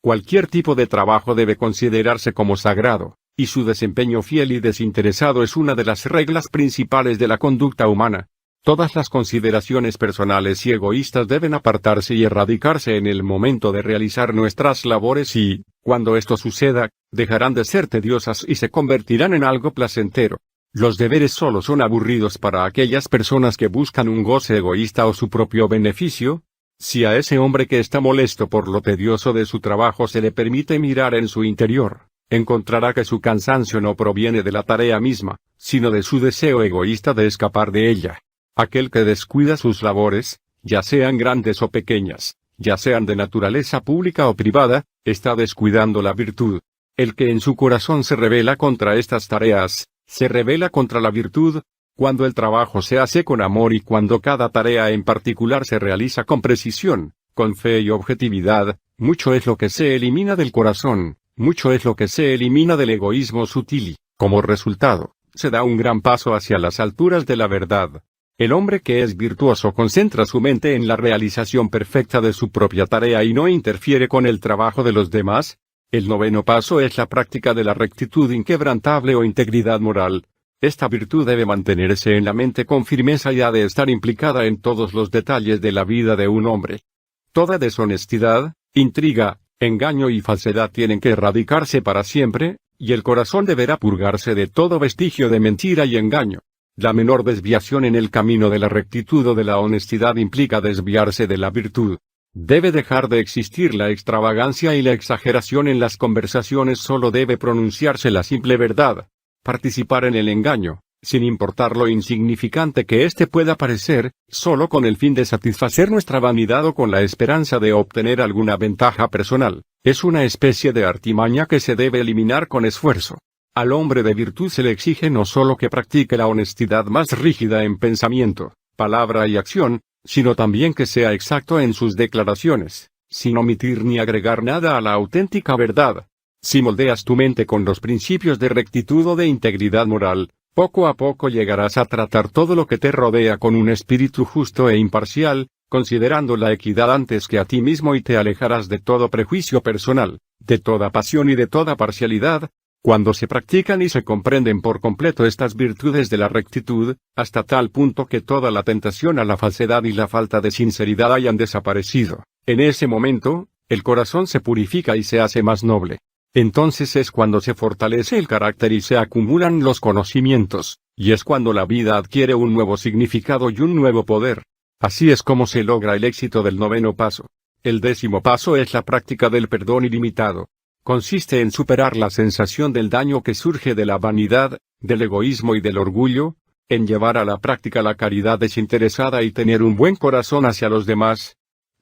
Cualquier tipo de trabajo debe considerarse como sagrado, y su desempeño fiel y desinteresado es una de las reglas principales de la conducta humana. Todas las consideraciones personales y egoístas deben apartarse y erradicarse en el momento de realizar nuestras labores y, cuando esto suceda, dejarán de ser tediosas y se convertirán en algo placentero. Los deberes solo son aburridos para aquellas personas que buscan un goce egoísta o su propio beneficio. Si a ese hombre que está molesto por lo tedioso de su trabajo se le permite mirar en su interior, encontrará que su cansancio no proviene de la tarea misma, sino de su deseo egoísta de escapar de ella. Aquel que descuida sus labores, ya sean grandes o pequeñas, ya sean de naturaleza pública o privada, está descuidando la virtud. El que en su corazón se rebela contra estas tareas, se rebela contra la virtud. Cuando el trabajo se hace con amor y cuando cada tarea en particular se realiza con precisión, con fe y objetividad, mucho es lo que se elimina del corazón, mucho es lo que se elimina del egoísmo sutil y, como resultado, se da un gran paso hacia las alturas de la verdad. El hombre que es virtuoso concentra su mente en la realización perfecta de su propia tarea y no interfiere con el trabajo de los demás. El noveno paso es la práctica de la rectitud inquebrantable o integridad moral. Esta virtud debe mantenerse en la mente con firmeza y ha de estar implicada en todos los detalles de la vida de un hombre. Toda deshonestidad, intriga, engaño y falsedad tienen que erradicarse para siempre, y el corazón deberá purgarse de todo vestigio de mentira y engaño. La menor desviación en el camino de la rectitud o de la honestidad implica desviarse de la virtud. Debe dejar de existir la extravagancia y la exageración en las conversaciones, solo debe pronunciarse la simple verdad. Participar en el engaño, sin importar lo insignificante que éste pueda parecer, solo con el fin de satisfacer nuestra vanidad o con la esperanza de obtener alguna ventaja personal, es una especie de artimaña que se debe eliminar con esfuerzo. Al hombre de virtud se le exige no solo que practique la honestidad más rígida en pensamiento, palabra y acción, sino también que sea exacto en sus declaraciones, sin omitir ni agregar nada a la auténtica verdad. Si moldeas tu mente con los principios de rectitud o de integridad moral, poco a poco llegarás a tratar todo lo que te rodea con un espíritu justo e imparcial, considerando la equidad antes que a ti mismo, y te alejarás de todo prejuicio personal, de toda pasión y de toda parcialidad. Cuando se practican y se comprenden por completo estas virtudes de la rectitud, hasta tal punto que toda la tentación a la falsedad y la falta de sinceridad hayan desaparecido, en ese momento, el corazón se purifica y se hace más noble. Entonces es cuando se fortalece el carácter y se acumulan los conocimientos, y es cuando la vida adquiere un nuevo significado y un nuevo poder. Así es como se logra el éxito del noveno paso. El décimo paso es la práctica del perdón ilimitado. Consiste en superar la sensación del daño que surge de la vanidad, del egoísmo y del orgullo, en llevar a la práctica la caridad desinteresada y tener un buen corazón hacia los demás.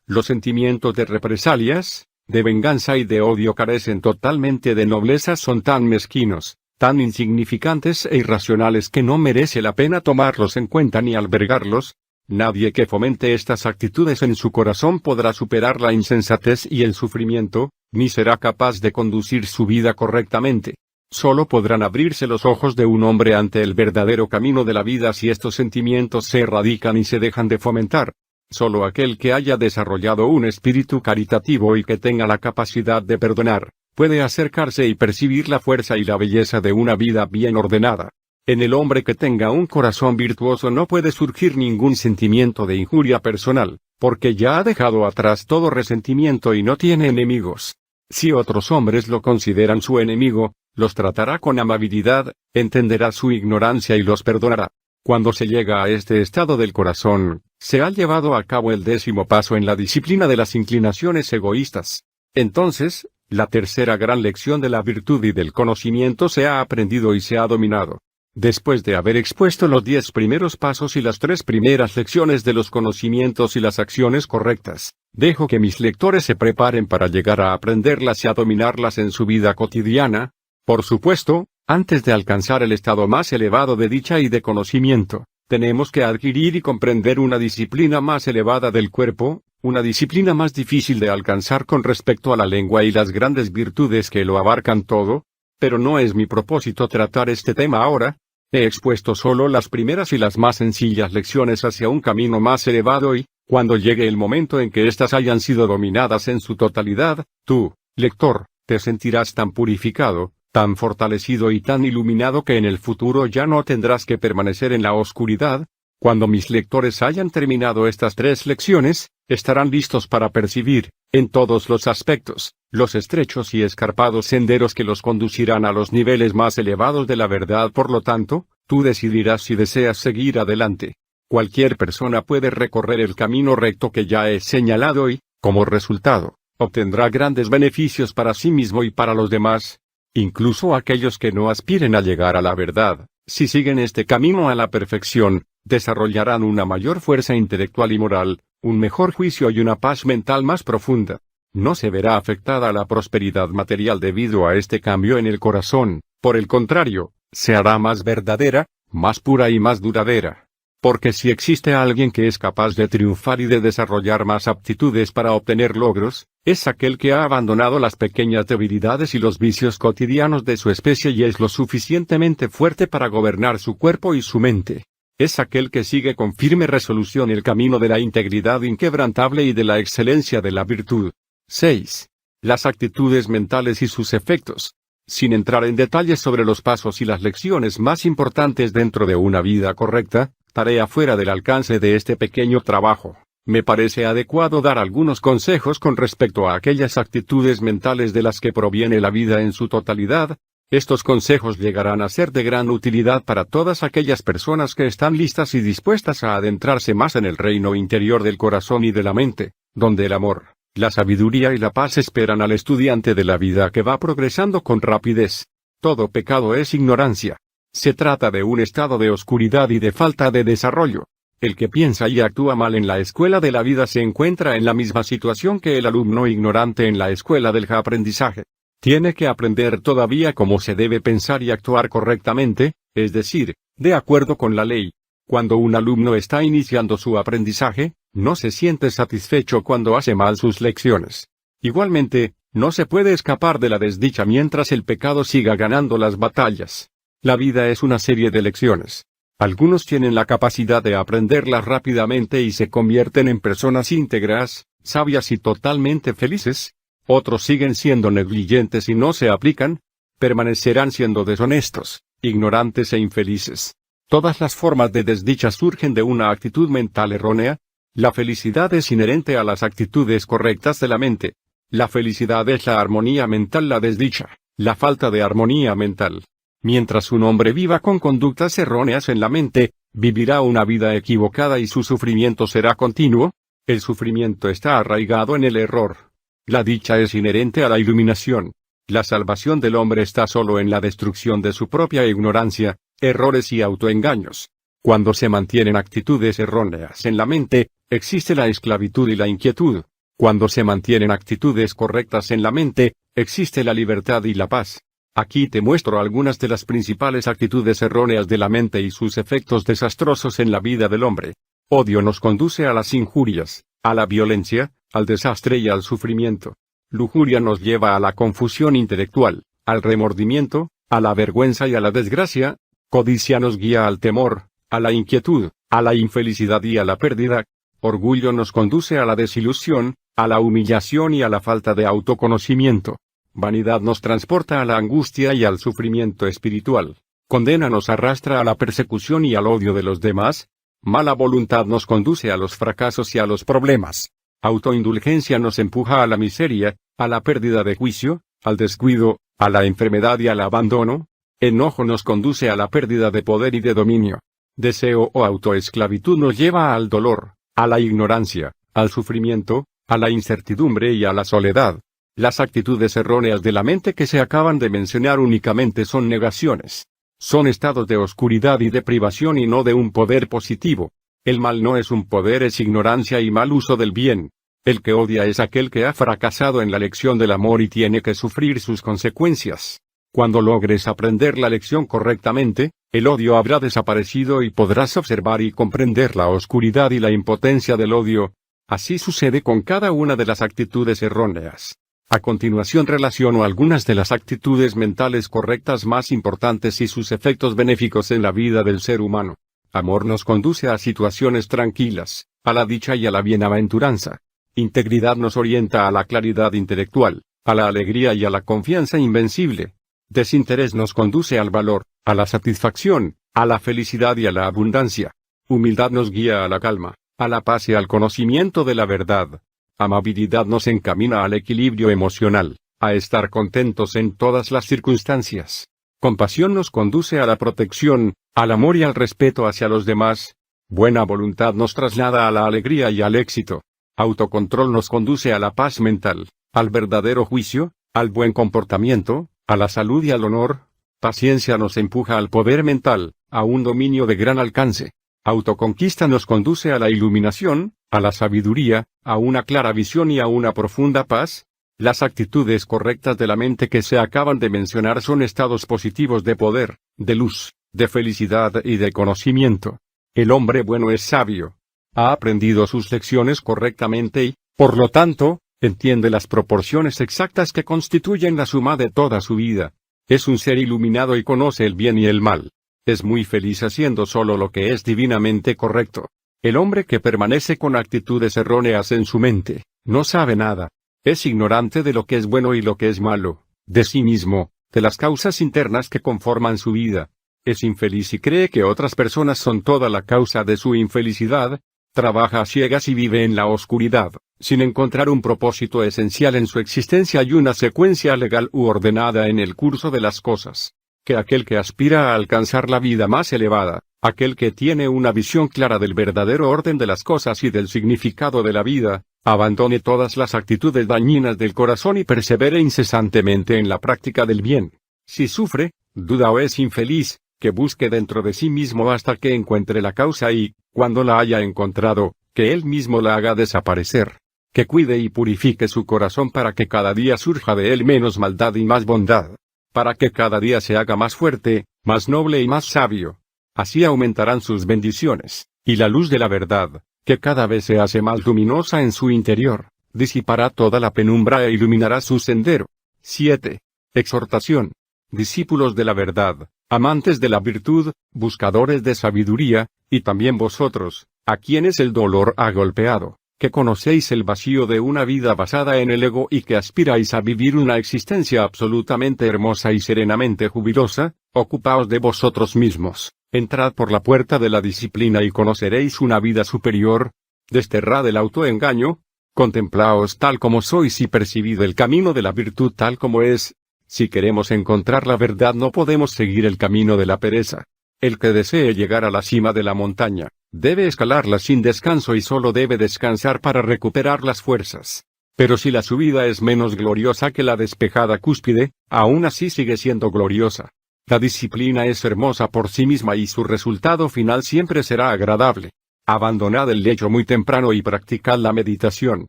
Los sentimientos de represalias, de venganza y de odio carecen totalmente de nobleza, son tan mezquinos, tan insignificantes e irracionales que no merece la pena tomarlos en cuenta ni albergarlos. Nadie que fomente estas actitudes en su corazón podrá superar la insensatez y el sufrimiento, ni será capaz de conducir su vida correctamente. Solo podrán abrirse los ojos de un hombre ante el verdadero camino de la vida si estos sentimientos se erradican y se dejan de fomentar. Solo aquel que haya desarrollado un espíritu caritativo y que tenga la capacidad de perdonar, puede acercarse y percibir la fuerza y la belleza de una vida bien ordenada. En el hombre que tenga un corazón virtuoso no puede surgir ningún sentimiento de injuria personal, porque ya ha dejado atrás todo resentimiento y no tiene enemigos. Si otros hombres lo consideran su enemigo, los tratará con amabilidad, entenderá su ignorancia y los perdonará. Cuando se llega a este estado del corazón, se ha llevado a cabo el décimo paso en la disciplina de las inclinaciones egoístas. Entonces, la tercera gran lección de la virtud y del conocimiento se ha aprendido y se ha dominado. Después de haber expuesto los 10 primeros pasos y las 3 primeras lecciones de los conocimientos y las acciones correctas, dejo que mis lectores se preparen para llegar a aprenderlas y a dominarlas en su vida cotidiana. Por supuesto, antes de alcanzar el estado más elevado de dicha y de conocimiento, tenemos que adquirir y comprender una disciplina más elevada del cuerpo, una disciplina más difícil de alcanzar con respecto a la lengua y las grandes virtudes que lo abarcan todo. Pero no es mi propósito tratar este tema ahora. He expuesto solo las primeras y las más sencillas lecciones hacia un camino más elevado y, cuando llegue el momento en que éstas hayan sido dominadas en su totalidad, tú, lector, te sentirás tan purificado, tan fortalecido y tan iluminado que en el futuro ya no tendrás que permanecer en la oscuridad. Cuando mis lectores hayan terminado estas 3 lecciones, estarán listos para percibir, en todos los aspectos, los estrechos y escarpados senderos que los conducirán a los niveles más elevados de la verdad. Por lo tanto, tú decidirás si deseas seguir adelante. Cualquier persona puede recorrer el camino recto que ya he señalado y, como resultado, obtendrá grandes beneficios para sí mismo y para los demás. Incluso aquellos que no aspiren a llegar a la verdad, si siguen este camino a la perfección, desarrollarán una mayor fuerza intelectual y moral, un mejor juicio y una paz mental más profunda. No se verá afectada la prosperidad material debido a este cambio en el corazón, por el contrario, se hará más verdadera, más pura y más duradera. Porque si existe alguien que es capaz de triunfar y de desarrollar más aptitudes para obtener logros, es aquel que ha abandonado las pequeñas debilidades y los vicios cotidianos de su especie y es lo suficientemente fuerte para gobernar su cuerpo y su mente. Es aquel que sigue con firme resolución el camino de la integridad inquebrantable y de la excelencia de la virtud. 6. Las actitudes mentales y sus efectos. Sin entrar en detalles sobre los pasos y las lecciones más importantes dentro de una vida correcta, tarea fuera del alcance de este pequeño trabajo, me parece adecuado dar algunos consejos con respecto a aquellas actitudes mentales de las que proviene la vida en su totalidad. Estos consejos llegarán a ser de gran utilidad para todas aquellas personas que están listas y dispuestas a adentrarse más en el reino interior del corazón y de la mente, donde el amor, la sabiduría y la paz esperan al estudiante de la vida que va progresando con rapidez. Todo pecado es ignorancia. Se trata de un estado de oscuridad y de falta de desarrollo. El que piensa y actúa mal en la escuela de la vida se encuentra en la misma situación que el alumno ignorante en la escuela del aprendizaje. Tiene que aprender todavía cómo se debe pensar y actuar correctamente, es decir, de acuerdo con la ley. Cuando un alumno está iniciando su aprendizaje, no se siente satisfecho cuando hace mal sus lecciones. Igualmente, no se puede escapar de la desdicha mientras el pecado siga ganando las batallas. La vida es una serie de lecciones. Algunos tienen la capacidad de aprenderlas rápidamente y se convierten en personas íntegras, sabias y totalmente felices. Otros siguen siendo negligentes y no se aplican, permanecerán siendo deshonestos, ignorantes e infelices. Todas las formas de desdicha surgen de una actitud mental errónea. La felicidad es inherente a las actitudes correctas de la mente. La felicidad es la armonía mental, la desdicha, la falta de armonía mental. Mientras un hombre viva con conductas erróneas en la mente, vivirá una vida equivocada y su sufrimiento será continuo. El sufrimiento está arraigado en el error. La dicha es inherente a la iluminación. La salvación del hombre está solo en la destrucción de su propia ignorancia, errores y autoengaños. Cuando se mantienen actitudes erróneas en la mente, existe la esclavitud y la inquietud. Cuando se mantienen actitudes correctas en la mente, existe la libertad y la paz. Aquí te muestro algunas de las principales actitudes erróneas de la mente y sus efectos desastrosos en la vida del hombre. Odio nos conduce a las injurias, a la violencia, al desastre y al sufrimiento. Lujuria nos lleva a la confusión intelectual, al remordimiento, a la vergüenza y a la desgracia. Codicia nos guía al temor, a la inquietud, a la infelicidad y a la pérdida. Orgullo nos conduce a la desilusión, a la humillación y a la falta de autoconocimiento. Vanidad nos transporta a la angustia y al sufrimiento espiritual. Condena nos arrastra a la persecución y al odio de los demás. Mala voluntad nos conduce a los fracasos y a los problemas. Autoindulgencia nos empuja a la miseria, a la pérdida de juicio, al descuido, a la enfermedad y al abandono. Enojo nos conduce a la pérdida de poder y de dominio. Deseo o autoesclavitud nos lleva al dolor, a la ignorancia, al sufrimiento, a la incertidumbre y a la soledad. Las actitudes erróneas de la mente que se acaban de mencionar únicamente son negaciones. Son estados de oscuridad y de privación y no de un poder positivo. El mal no es un poder, es ignorancia y mal uso del bien. El que odia es aquel que ha fracasado en la lección del amor y tiene que sufrir sus consecuencias. Cuando logres aprender la lección correctamente, el odio habrá desaparecido y podrás observar y comprender la oscuridad y la impotencia del odio. Así sucede con cada una de las actitudes erróneas. A continuación relaciono algunas de las actitudes mentales correctas más importantes y sus efectos benéficos en la vida del ser humano. Amor nos conduce a situaciones tranquilas, a la dicha y a la bienaventuranza. Integridad nos orienta a la claridad intelectual, a la alegría y a la confianza invencible. Desinterés nos conduce al valor, a la satisfacción, a la felicidad y a la abundancia. Humildad nos guía a la calma, a la paz y al conocimiento de la verdad. Amabilidad nos encamina al equilibrio emocional, a estar contentos en todas las circunstancias. Compasión nos conduce a la protección, al amor y al respeto hacia los demás. Buena voluntad nos traslada a la alegría y al éxito. Autocontrol nos conduce a la paz mental, al verdadero juicio, al buen comportamiento, a la salud y al honor. Paciencia nos empuja al poder mental, a un dominio de gran alcance. Autoconquista nos conduce a la iluminación, a la sabiduría, a una clara visión y a una profunda paz. Las actitudes correctas de la mente que se acaban de mencionar son estados positivos de poder, de luz, de felicidad y de conocimiento. El hombre bueno es sabio. Ha aprendido sus lecciones correctamente y, por lo tanto, entiende las proporciones exactas que constituyen la suma de toda su vida. Es un ser iluminado y conoce el bien y el mal. Es muy feliz haciendo solo lo que es divinamente correcto. El hombre que permanece con actitudes erróneas en su mente, no sabe nada. Es ignorante de lo que es bueno y lo que es malo, de sí mismo, de las causas internas que conforman su vida. Es infeliz y cree que otras personas son toda la causa de su infelicidad. Trabaja a ciegas y vive en la oscuridad, sin encontrar un propósito esencial en su existencia y una secuencia legal u ordenada en el curso de las cosas. Que aquel que aspira a alcanzar la vida más elevada, aquel que tiene una visión clara del verdadero orden de las cosas y del significado de la vida, abandone todas las actitudes dañinas del corazón y persevere incesantemente en la práctica del bien. Si sufre, duda o es infeliz, que busque dentro de sí mismo hasta que encuentre la causa y, cuando la haya encontrado, que él mismo la haga desaparecer. Que cuide y purifique su corazón para que cada día surja de él menos maldad y más bondad. Para que cada día se haga más fuerte, más noble y más sabio. Así aumentarán sus bendiciones, y la luz de la verdad, que cada vez se hace más luminosa en su interior, disipará toda la penumbra e iluminará su sendero. 7. Exhortación. Discípulos de la verdad, amantes de la virtud, buscadores de sabiduría, y también vosotros, a quienes el dolor ha golpeado, que conocéis el vacío de una vida basada en el ego y que aspiráis a vivir una existencia absolutamente hermosa y serenamente jubilosa, ocupaos de vosotros mismos, entrad por la puerta de la disciplina y conoceréis una vida superior, desterrad el autoengaño, contemplaos tal como sois y percibid el camino de la virtud tal como es. Si queremos encontrar la verdad no podemos seguir el camino de la pereza. El que desee llegar a la cima de la montaña, debe escalarla sin descanso y solo debe descansar para recuperar las fuerzas. Pero si la subida es menos gloriosa que la despejada cúspide, aún así sigue siendo gloriosa. La disciplina es hermosa por sí misma y su resultado final siempre será agradable. Abandonad el lecho muy temprano y practicad la meditación.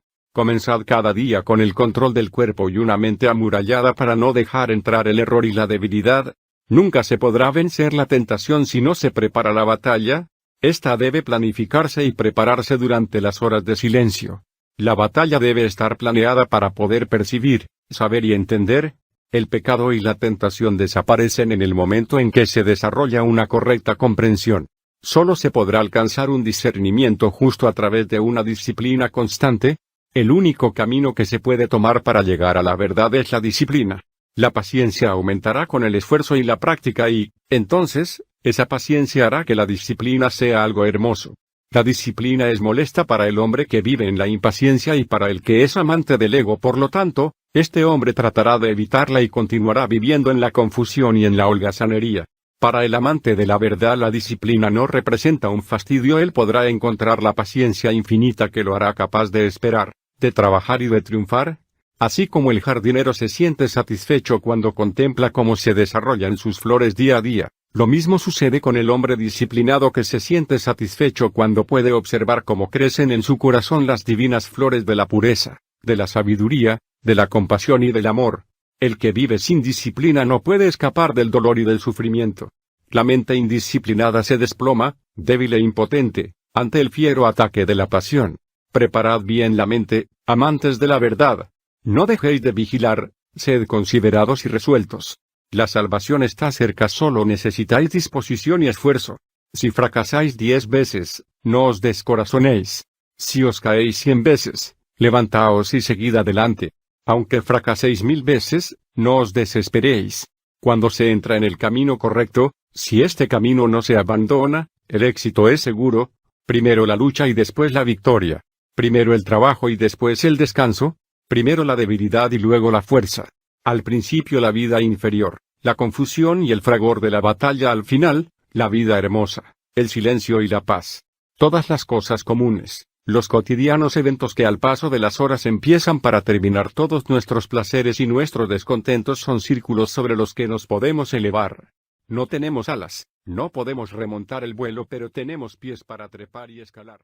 Comenzad cada día con el control del cuerpo y una mente amurallada para no dejar entrar el error y la debilidad. Nunca se podrá vencer la tentación si no se prepara la batalla. Esta debe planificarse y prepararse durante las horas de silencio. La batalla debe estar planeada para poder percibir, saber y entender. El pecado y la tentación desaparecen en el momento en que se desarrolla una correcta comprensión. Solo se podrá alcanzar un discernimiento justo a través de una disciplina constante. El único camino que se puede tomar para llegar a la verdad es la disciplina. La paciencia aumentará con el esfuerzo y la práctica y, entonces, esa paciencia hará que la disciplina sea algo hermoso. La disciplina es molesta para el hombre que vive en la impaciencia y para el que es amante del ego. Por lo tanto, este hombre tratará de evitarla y continuará viviendo en la confusión y en la holgazanería. Para el amante de la verdad la disciplina no representa un fastidio. Él podrá encontrar la paciencia infinita que lo hará capaz de esperar, de trabajar y de triunfar. Así como el jardinero se siente satisfecho cuando contempla cómo se desarrollan sus flores día a día, lo mismo sucede con el hombre disciplinado que se siente satisfecho cuando puede observar cómo crecen en su corazón las divinas flores de la pureza, de la sabiduría, de la compasión y del amor. El que vive sin disciplina no puede escapar del dolor y del sufrimiento. La mente indisciplinada se desploma, débil e impotente, ante el fiero ataque de la pasión. Preparad bien la mente, amantes de la verdad. No dejéis de vigilar, sed considerados y resueltos. La salvación está cerca, solo necesitáis disposición y esfuerzo. Si fracasáis 10 veces, no os descorazonéis. Si os caéis 100 veces, levantaos y seguid adelante. Aunque fracaséis 1000 veces, no os desesperéis. Cuando se entra en el camino correcto, si este camino no se abandona, el éxito es seguro. Primero la lucha y después la victoria. Primero el trabajo y después el descanso. Primero la debilidad y luego la fuerza. Al principio la vida inferior, la confusión y el fragor de la batalla, al final, la vida hermosa, el silencio y la paz. Todas las cosas comunes, los cotidianos eventos que al paso de las horas empiezan para terminar, todos nuestros placeres y nuestros descontentos son círculos sobre los que nos podemos elevar. No tenemos alas, no podemos remontar el vuelo, pero tenemos pies para trepar y escalar.